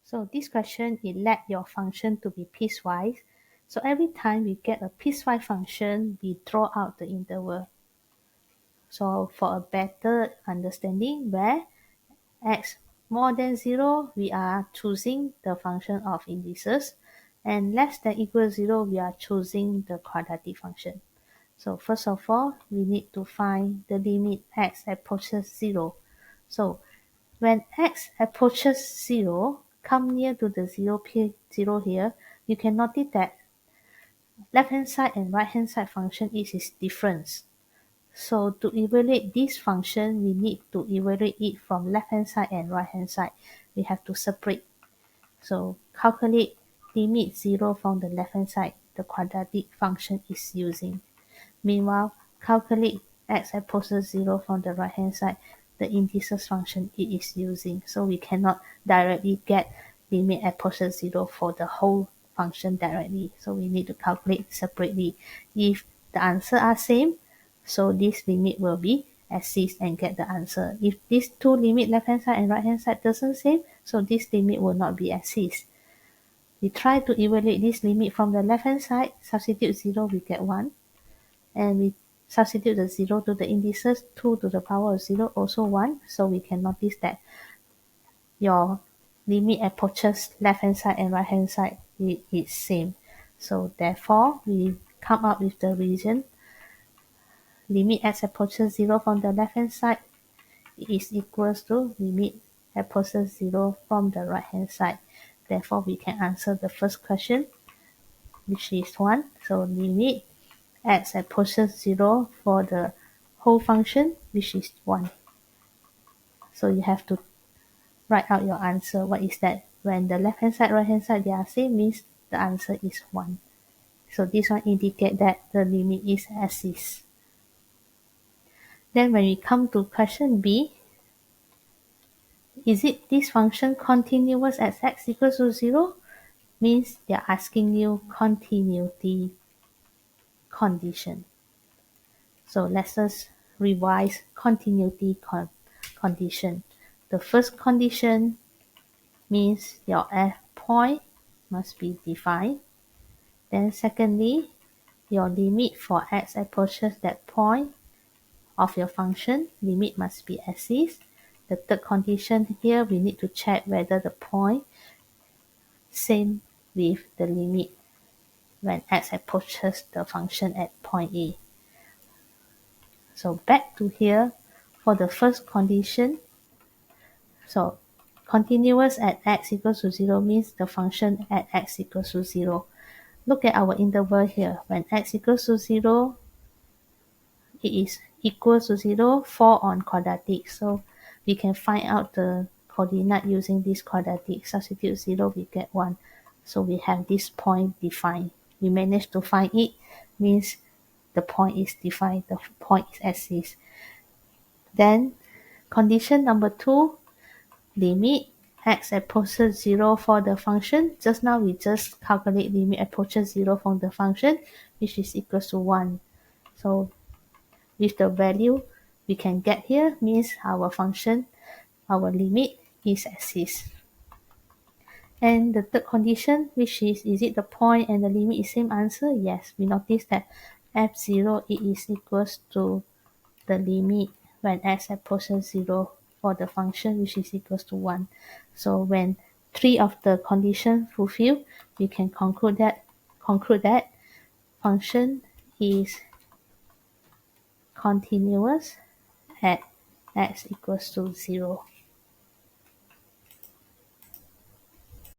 So this question, it let your function to be piecewise. So every time we get a piecewise function, we draw out the interval. So for a better understanding, where x more than 0, we are choosing the function of indices, and less than equal 0, we are choosing the quadratic function. So first of all, we need to find the limit x approaches 0. So when x approaches 0, come near to the 0 here, you can notice that left hand side and right hand side function is different. So to evaluate this function, we need to evaluate it from left hand side and right hand side. We have to separate. So calculate limit 0 from the left hand side, the quadratic function is using. Meanwhile, calculate x approaches 0 from the right hand side, the indices function it is using. So we cannot directly get limit approaches 0 for the whole function directly. So we need to calculate separately. If the answer are same, so this limit will be exist and get the answer. If these two limit left hand side and right hand side doesn't same, so this limit will not be exist. We try to evaluate this limit from the left hand side, substitute 0, we get 1. And we substitute the 0 to the indices, 2 to the power of 0, also 1. So we can notice that your limit approaches left hand side and right hand side is same. So therefore, we come up with the reason limit x approaches 0 from the left hand side is equals to limit approaches 0 from the right hand side. Therefore, we can answer the first question, which is 1. So limit x approaches 0 for the whole function, which is 1. So you have to write out your answer. What is that? When the left hand side, right hand side, they are same, means the answer is 1. So this one indicate that the limit is exists. Then when we come to question B, is it this function continuous at x equals to 0? Means they are asking you continuity condition. So let's just revise continuity condition. The first condition means your f point must be defined. Then secondly, your limit for x approaches that point of your function, limit must be exist. The third condition here, we need to check whether the point same with the limit when x approaches the function at point A. So back to here, for the first condition, so continuous at x equals to 0 means the function at x equals to 0. Look at our interval here. When x equals to 0, it is equals to 0, fall on quadratic. So we can find out the coordinate using this quadratic. Substitute 0, we get 1. So we have this point defined. We managed to find it, means the point is defined, the point is exists. Then condition number 2, limit x approaches 0 for the function. Just now we just calculate limit approaches 0 from the function, which is equals to 1. So with the value we can get here, means our function, our limit is exists. And the third condition, which is it the point and the limit is same answer? Yes, we notice that f0 it is equals to the limit when x approaches 0 for the function, which is equals to 1. So when 3 of the conditions fulfilled, we can conclude that function is continuous at x equals to 0.